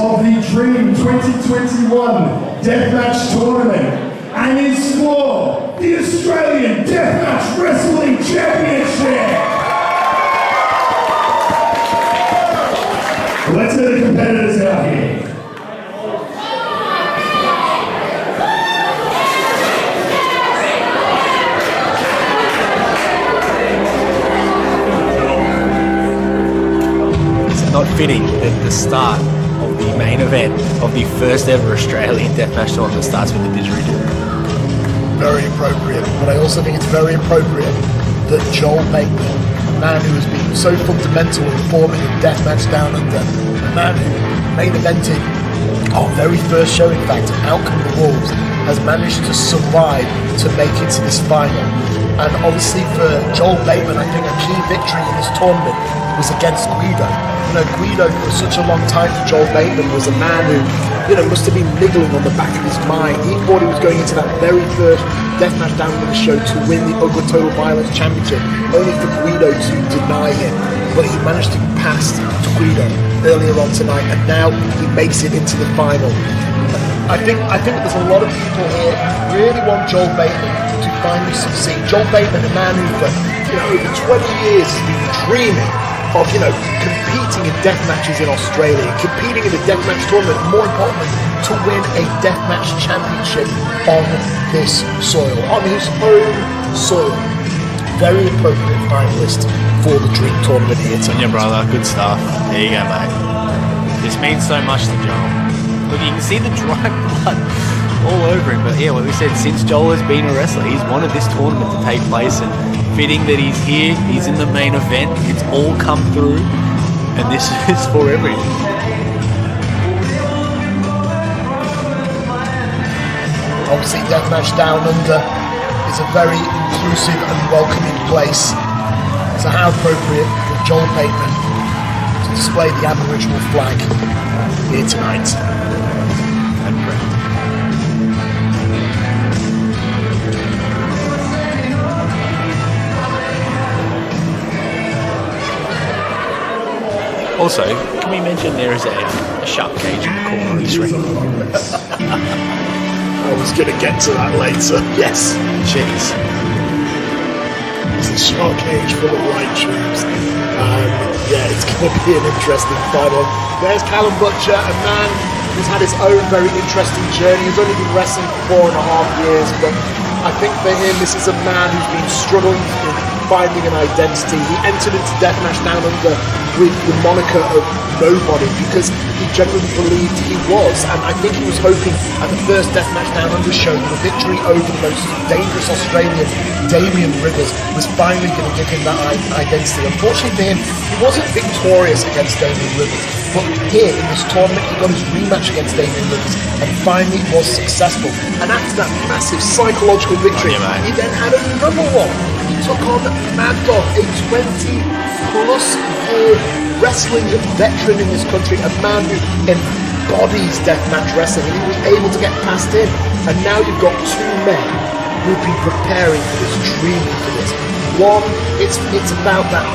of the D.R.E.A.M 2021 Deathmatch Tournament and is for the Australian Deathmatch Wrestling Championship. Let's get the competitors out here. Not fitting that the start of the main event of the first ever Australian Deathmatch tournament starts with the didgeridoo. Very appropriate, but I also think it's very appropriate that Joel Bateman, a man who has been so fundamental in forming the Deathmatch Downunder, a man who main evented our very first show, in fact, Outcome of the Wolves, has managed to survive to make it to this final. And obviously for Joel Bateman, I think a key victory in this tournament was against Guido. You know, Guido for such a long time for Joel Bateman was a man who, you know, must have been niggling on the back of his mind. He thought he was going into that very first Deathmatch Downunder show to win the Ugly Total Violence Championship, only for Guido to deny him. But he managed to pass to Guido earlier on tonight, and now he makes it into the final. I think there's a lot of people here who really want Joel Bateman to finally succeed. Joel Bateman, a man who for over 20 years has been dreaming of competing in death matches in Australia, competing in a deathmatch tournament, more importantly, to win a deathmatch championship on this soil, on his own soil. Very appropriate finalist for the Dream tournament here tonight. Yeah, brother, good stuff. There you go, mate. This means so much to Joel. Look, you can see the dry blood all over him, but yeah, what we said, since Joel has been a wrestler, he's wanted this tournament to take place, and fitting that he's here, he's in the main event, it's all come through, and this is for everyone. Obviously, Deathmatch Downunder is a very inclusive and welcoming place, so how appropriate for Joel Bateman to display the Aboriginal flag here tonight. Also, can we mention there is a shark cage in the corner of this ring? I was going to get to that later. Yes. Jeez. It's a shark cage full of light tubes. Yeah, it's going to be an interesting final. There's Callen Butcher, a man who's had his own very interesting journey. He's only been wrestling for 4.5 years, but I think for him, this is a man who's been struggling in finding an identity. He entered into Deathmatch Downunder with the moniker of nobody because he genuinely believed he was, and I think he was hoping at the first Deathmatch Downunder show that a victory over the most dangerous Australian, Damien Rivers, was finally going to give him that identity. Unfortunately for him, he wasn't victorious against Damien Rivers, but here in this tournament he got his rematch against Damien Rivers and finally was successful. And after that massive psychological victory, he then had another one. He took on Mad Dog, a 20-plus year wrestling veteran in this country, a man who embodies deathmatch wrestling, and he was able to get past him. And now you've got two men who've been preparing for this, dreaming for this. One, it's about that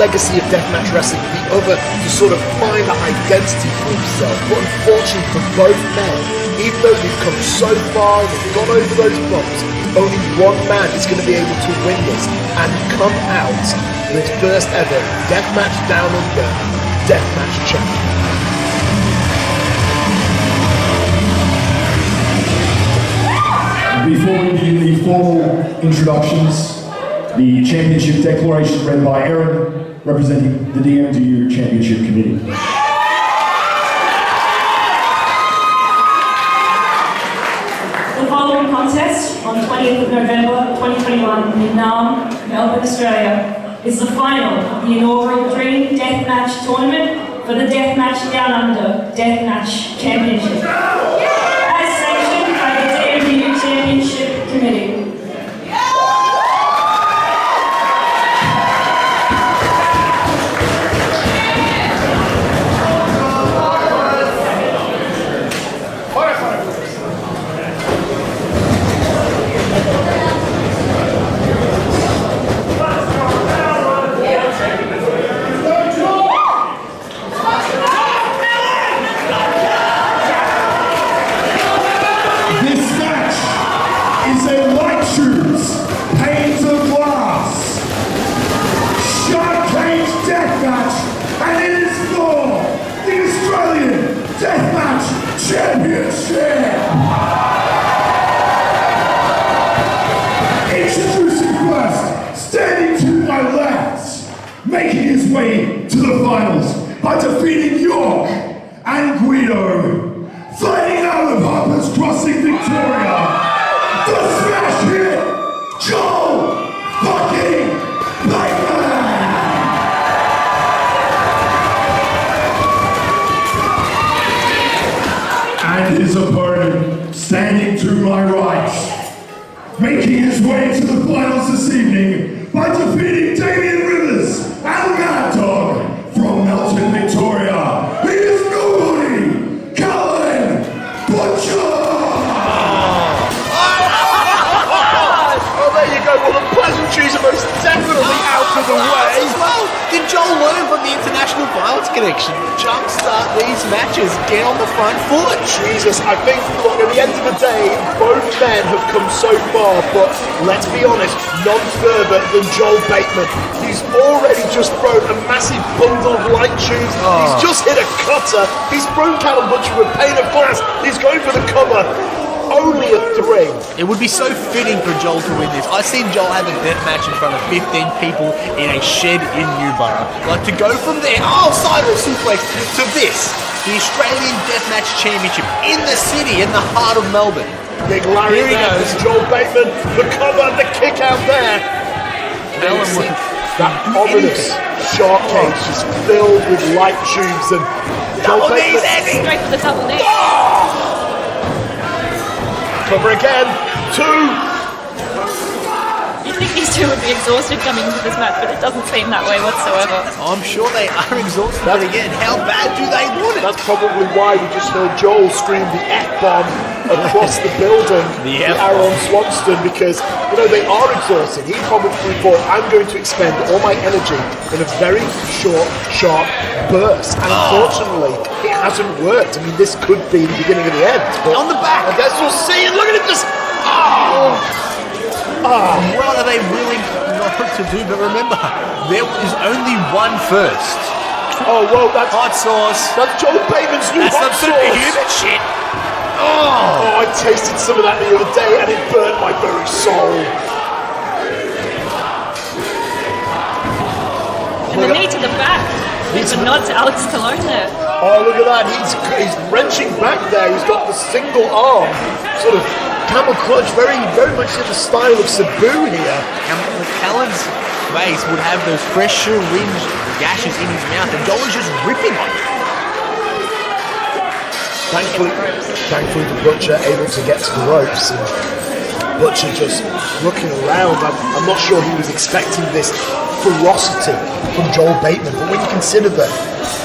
legacy of deathmatch wrestling. The other, to sort of find that identity for himself. But unfortunately for both men, even though they've come so far, they've gone over those bumps, only one man is going to be able to win this and come out with first ever Deathmatch Downunder Deathmatch champion. Before we begin the formal introductions, the championship declaration read by Aaron, representing the D.R.E.A.M Championship Committee. The following contest on 20th of November 2021 in Naarm, Melbourne, Australia, is the final of the inaugural D.R.E.A.M Deathmatch Tournament for the Deathmatch Downunder Deathmatch Championship, as sanctioned by the D.R.E.A.M Championship Committee. go. Fighting out of Harper's Crossing, Victoria, the smash hit, Joel fucking Bateman! And his opponent, standing to my right, making his way to the finals this evening by defeating Damien Rivers and Mad Dog from Melton, Victoria. He is nobody, Callen Butcher! Oh, there you go. Well, the pleasantries are most definitely out of the way. Well, did Joel learn from the international violence connection? Jumpstart these matches, get on the front foot. Jesus, I think, look, at the end of the day, both men have come so far, but let's be honest, none further than Joel Bateman. He's already just thrown a massive bundle of light tubes. He's just hit a cutter. He's thrown Callen Butcher with a pane of glass. He's going for the cover. Only a 3. It would be so fitting for Joel to win this. I've seen Joel have a death match in front of 15 people in a shed in Newborough. Like, to go from there, sideways suplex, to this, the Australian Deathmatch Championship in the city, in the heart of Melbourne. Big Larry Here he there goes. from Joel Bateman. The cover, the kick out there. That ominous shark cage is filled with light tubes and Joel Bateman. Straight for the double knee. Cover again. 2. You'd think these two would be exhausted coming into this match, but it doesn't seem that way whatsoever. I'm sure they are exhausted, but again, how bad do they want it? That's probably why we just heard Joel scream the F-bomb across the building, The the F-bomb. Aaron Swanston, because, they are exhausted. He probably thought, I'm going to expend all my energy in a very short, sharp burst. And unfortunately, it hasn't worked. I mean, this could be the beginning of the end. But On the back. I guess we'll see. And look at him just... What are they willing not to do? But remember, there is only one first. Oh, whoa, that's Hot sauce. That's Joel Bateman's new That's hot some sauce. superhuman shit. Oh, I tasted some of that the other day and it burned my very soul. And the knee to the back. It's a nod to Alex Callen there. Oh, look at that. He's wrenching back there. He's got the single arm, sort of camel clutch, very much in the style of Sabu here. And Callen's face would have those fresh syringe gashes in his mouth, and Joel is just ripping on it. Thankfully the Butcher able to get to the ropes, and Butcher just looking around. I'm not sure he was expecting this ferocity from Joel Bateman, but when you consider that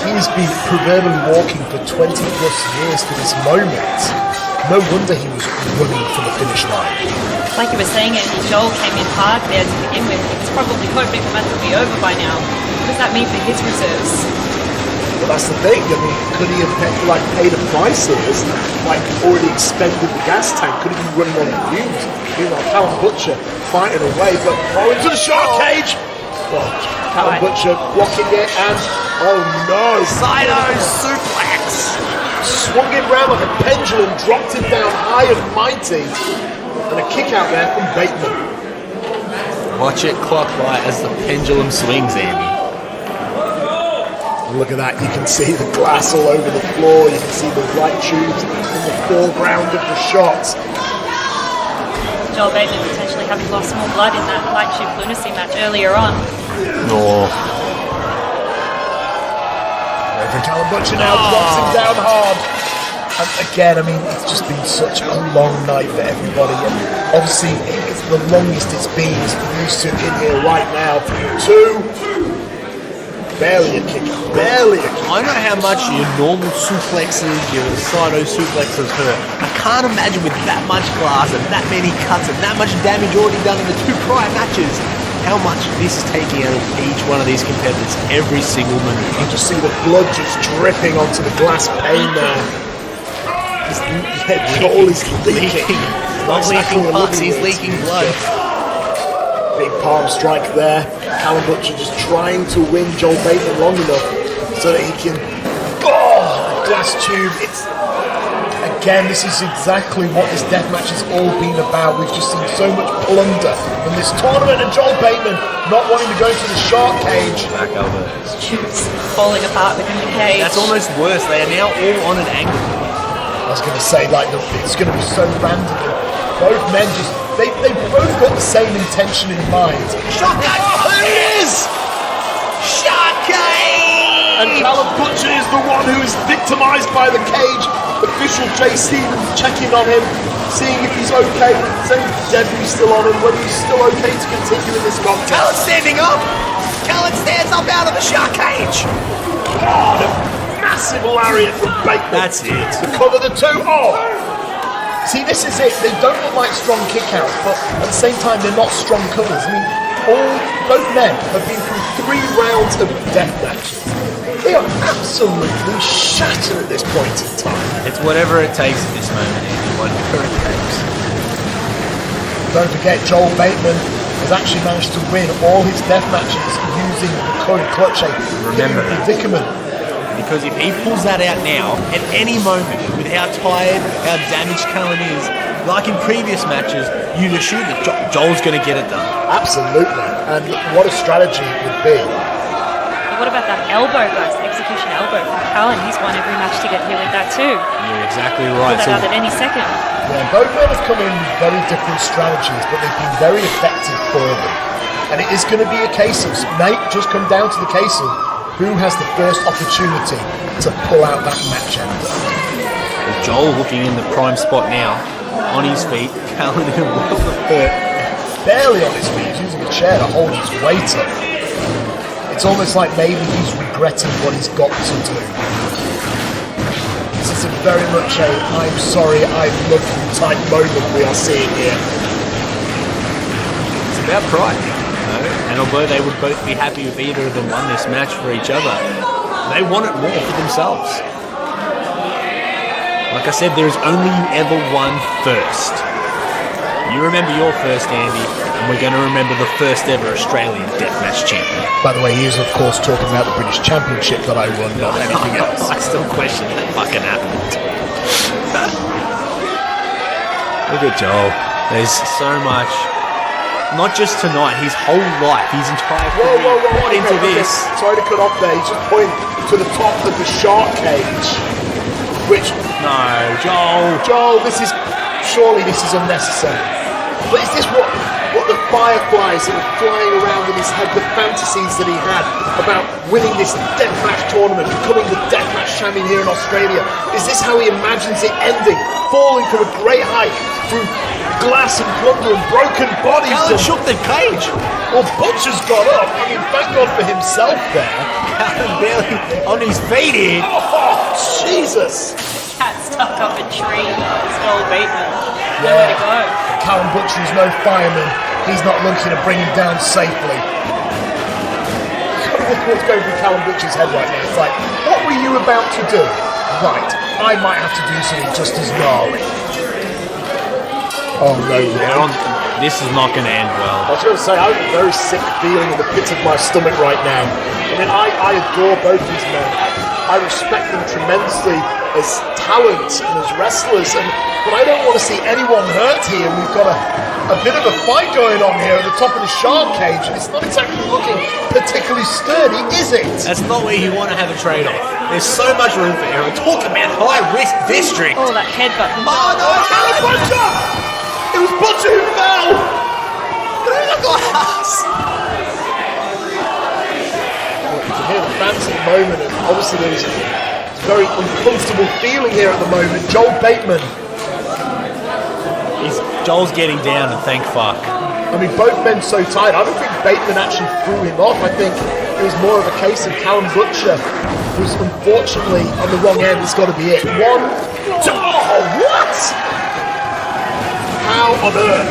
he's been proverbially walking for 20 plus years to this moment, no wonder he was running for the finish line. Like you were saying, Andy, Joel came in hard there to begin with. He's probably hoping the match will be over by now. What does that mean for his reserves? Well, that's the thing. I mean, could he have paid a price here? Already expended the gas tank? Could he be running on fumes? Callen Butcher fighting away, but into the shark cage. Well, Callen Butcher blocking it, and oh no! Sido suplex. Swung him round like a pendulum, dropped him down high and mighty, and a kick out there from Bateman. Watch it clock by as the pendulum swings, Andy. Look at that, you can see the glass all over the floor, you can see the light tubes in the foreground of the shots. Joel Bateman potentially having lost more blood in that light tube lunacy match earlier on. No. Reverend Callen Butcher now drops him down hard. And again, I mean, it's just been such a long night for everybody, and obviously it's the longest it's been as we're used to in here right now. 2. Barely a kick, barely a kick. I know how much your normal suplexes, your Sido suplexes hurt. I can't imagine with that much glass and that many cuts and that much damage already done in the 2 prior matches, how much this is taking out of each one of these competitors every single minute. You can just see the blood just dripping onto the glass pane there. Joel is leaking. Not leaking pucks, he's leaking blood. Big palm strike there. Callen Butcher just trying to win Joel Bateman long enough so that he can... Oh, glass tube. It's... again, this is exactly what this deathmatch has all been about. We've just seen so much plunder in this tournament, and Joel Bateman not wanting to go to the shark cage. Back over. Shoots falling apart within the cage. That's almost worse. They are now all on an angle. I was going to say, like, it's going to be so random. Both men just, they both got the same intention in mind. Shark cage! Oh, there it is! Shark cage! And Callen Butcher is the one who is victimised by the cage. Official Jay Stevens checking on him, seeing if he's okay, saying debris still on him, whether he's still okay to continue in this contest. Callen's standing up! Callen stands up out of the shark cage! Oh, the massive lariat from Bateman. That's it. To cover the two. Oh! See, this is it. They don't look like strong kickouts, but at the same time, they're not strong covers. I mean, both men have been through 3 rounds of death matches. They are absolutely shattered at this point in time. It's whatever it takes at this moment, Andy. Whatever it takes. Don't forget, Joel Bateman has actually managed to win all his death matches using the current clutch aid. Remember that. Predicament. Because if he pulls that out now, at any moment, with how tired, how damaged Callen is, like in previous matches, you'd assume that Joel's going to get it done. Absolutely. And what a strategy it would be. What about that elbow, guys? The execution elbow from Callen. He's won every match to get here with that too. You're exactly right. Pull that out at any second. Yeah, both men have come in very different strategies, but they've been very effective for them. And it is going to be a case of, Nate, just come down to the case of who has the first opportunity to pull out that match ender. Well, Joel looking in the prime spot now, on his feet. Callen in a world of hurt. Barely on his feet, he's using a chair to hold his weight up. It's almost like maybe he's regretting what he's got to do. This is a very much a I'm sorry, I love you type moment we are seeing here. It's about pride, you know? And although they would both be happy if either of them won this match for each other, they want it more for themselves. Like I said, there is only you ever won first. You remember your first, Andy, and we're going to remember the first ever Australian Deathmatch champion. By the way, he is of course talking about the British Championship that I won, not anything else. I still question that fucking happened. Look at Joel. There's so much. Not just tonight, his whole life, his entire career brought into this. Sorry to cut off there, he's just pointing to the top of the shark cage. Which... No, Joel, surely this is unnecessary. But is this what the fireflies that are flying around in his head, the fantasies that he had about winning this deathmatch tournament, becoming the deathmatch champion here in Australia? Is this how he imagines it ending? Falling from a great height through glass and plunder and broken bodies. Callen shook the cage. Well, Butcher's got up. I mean, thank God for himself there. Callen barely on his feet here. Oh, Jesus. Cat stuck up a tree. It's Joel Bateman. Nowhere to go. Callen Butcher is no fireman. He's not looking to bring him down safely. What's going through Callen Butcher's head right now? It's like, what were you about to do? Right, I might have to do something just as gnarly. Oh no, This is not going to end well. I was going to say, I have a very sick feeling in the pit of my stomach right now. I mean, I adore both these men. I respect them tremendously as talent and as wrestlers, but I don't want to see anyone hurt here. We've got a bit of a fight going on here at the top of the shark cage, and it's not exactly looking particularly sturdy, is it? That's not where you want to have a trade-off. There's so much room for error. Talk about high-risk district. Oh, that headbutt. Oh no, Callen Butcher! It was Butcher who fell! through the glass. You can hear the fans at the moment, and obviously there's a very uncomfortable feeling here at the moment. Joel Bateman. Joel's getting down, and thank fuck. I mean, both men so tired. I don't think Bateman actually threw him off. I think it was more of a case of Callen Butcher, who's unfortunately on the wrong end. It's got to be it. 1, 2. Oh, what? How on earth?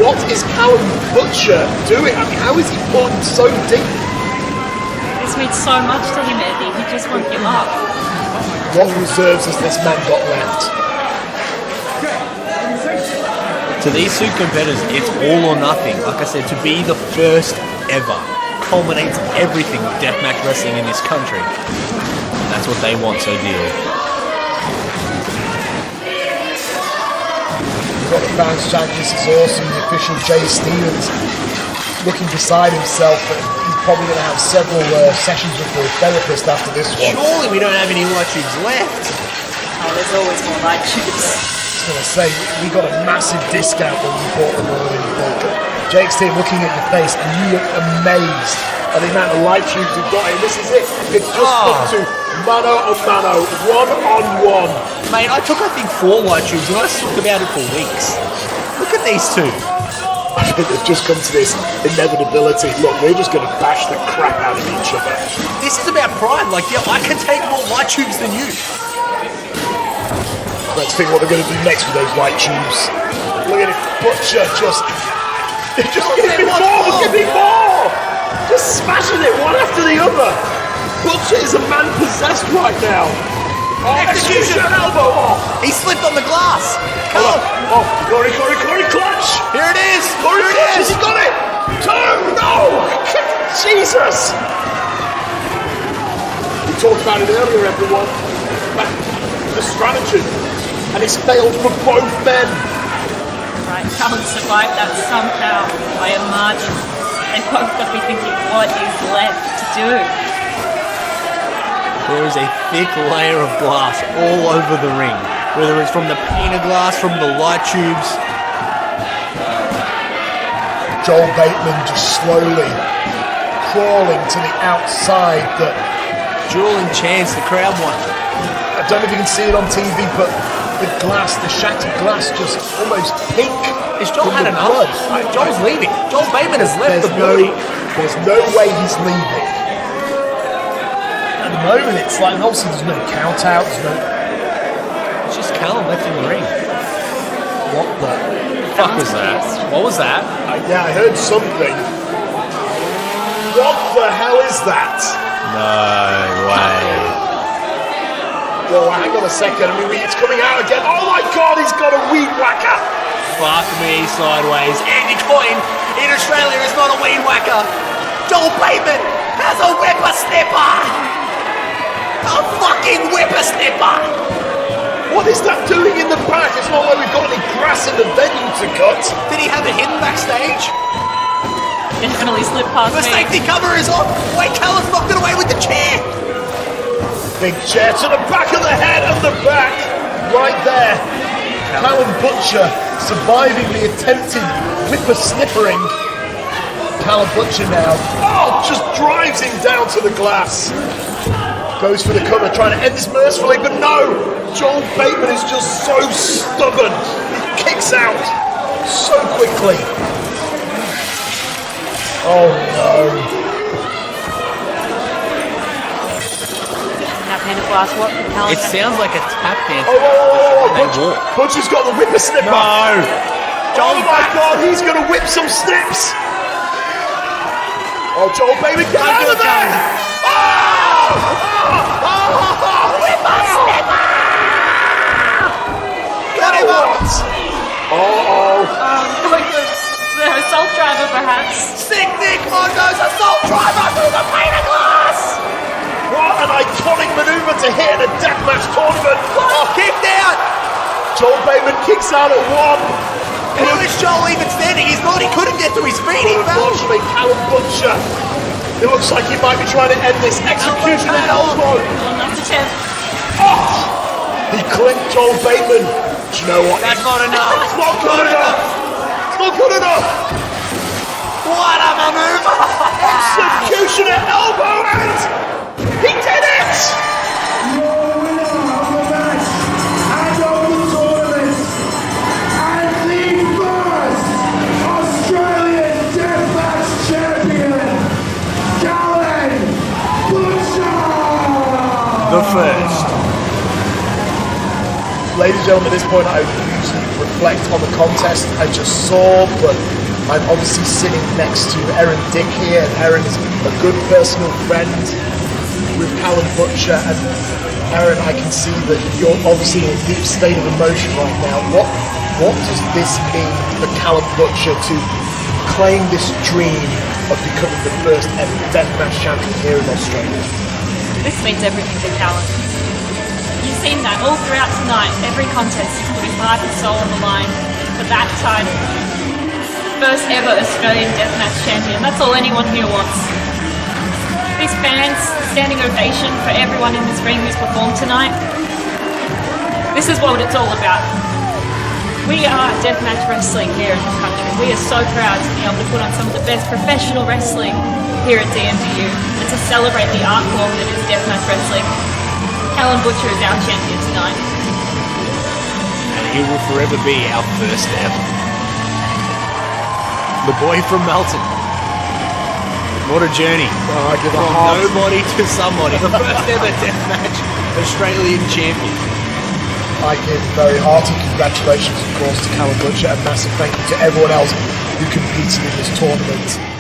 What is Callen Butcher doing? I mean, how is he pulling so deep? This means so much to him, Eddie. He just won't give up. What reserves has this man got left? To these two competitors, it's all or nothing. Like I said, to be the first ever culminates everything with deathmatch wrestling in this country. That's what they want so dearly. fans chant, "This is awesome." The official Jay Stevens looking beside himself, but he's probably going to have several sessions with the therapist after this one. Surely we don't have any light tubes left. Oh, there's always more light tubes. I was going to say, we got a massive discount when we bought them all in bulk. Jake's team looking at your face, and you look amazed at the amount of light tubes we've got. And this is it. It's just up to mano a mano, one-on-one. Mate, I took, I think, 4 light tubes and I talked about it for weeks. Look at these two. I think they've just come to this inevitability. Look, we're just going to bash the crap out of each other. This is about pride. Like, yeah, I can take more light tubes than you. Let's think what they're going to do next with those light tubes. Look at it, Butcher just give me more, give me more! Just smashing it one after the other. Butcher is a man possessed right now. Oh, execution elbow off. He slipped on the glass. Come on. Oh, Corey, clutch. Here it is. Corey, clutch, he got it. 2, no. Jesus. We talked about it earlier, everyone. The strategy. And it's failed for both men. Right, Callen survived that somehow by a margin. They both got to be thinking, what is left to do? There is a thick layer of glass all over the ring. Whether it's from the pane of glass, from the light tubes. Joel Bateman just slowly crawling to the outside. That Dueling chance, the crowd won. I don't know if you can see it on TV, but the glass, the shattered glass, just almost pink. Is Joel from had the enough? blood. Joel's leaving. Joel Bateman has left the building. There's no way he's leaving. At the moment, it's like, obviously there's no count out, there's no... It's just Callen left in the ring. What the... Fuck was that? What was that? Yeah, I heard something. What the hell is that? No way. Whoa, hang on a second. I mean, it's coming out again. Oh my God, he's got a weed whacker. Fuck me sideways. Andy Coyne in Australia is not a weed whacker. Joel Bateman has a whippersnipper. A fucking whippersnipper. What is that doing in the back? It's not like we've got any grass in the venue to cut. Did he have it hidden backstage? Definitely slipped past The me. safety cover is on. Wait, Callen's knocked it away with the chair. Big chair to the back of the head and the back. Right there. Callen Butcher surviving the attempted whippersnippering. Callen Butcher now. Oh, just drives him down to the glass. Goes for the cover, trying to end this mercifully, but no! Joel Bateman is just so stubborn. He kicks out so quickly. Oh no. That pane of glass, what can Callen It do? sounds like a tap dance. Butcher, Butcher's got the whippersnipper. No! Oh my God, he's going to whip some snips. Oh, Joel Bateman, get out of there! Whippersnipper! Get him out! Like the assault driver, perhaps. Sick Nick Mondo's assault driver through the pane of glass! What an iconic maneuver to hit in a deathmatch tournament! Oh, kicked out! Joel Bateman kicks out at 1. How is Joel even standing? He's not. He couldn't get to his feet. He fell. Unfortunately, Callen Butcher, it looks like he might be trying to end this execution at elbow. Not to tip. He clipped Joel Bateman. Do you know what? That's not enough. It's not good enough. It's not good enough. What a maneuver! Execution at elbow, and he did it. Your winner of the match and of the tournament, and the first Australian Deathmatch champion, Callen Butcher! The first. Ladies and gentlemen, at this point I usually reflect on the contest I just saw, but I'm obviously sitting next to Erin Dick here, and Erin is a good personal friend with Callen Butcher, and Erin, I can see that you're obviously in a deep state of emotion right now. What does this mean for Callen Butcher to claim this dream of becoming the first ever deathmatch champion here in Australia? This means everything to Callen. You've seen that all throughout tonight. Every contest, he's put his heart and soul on the line. for that title. First ever Australian Deathmatch champion. That's all anyone here wants. These fans, standing ovation for everyone in this ring who's performed tonight. This is what it's all about. We are Deathmatch wrestling here in this country. We are so proud to be able to put on some of the best professional wrestling here at DMDU and to celebrate the art form that is Deathmatch wrestling. Callen Butcher is our champion tonight. And he will forever be our first ever. The boy from Melton. What a journey. I give a From heart. nobody to somebody. The first ever Deathmatch Australian champion. I give very hearty congratulations, of course, to Callen Butcher, and massive thank you to everyone else who competed in this tournament.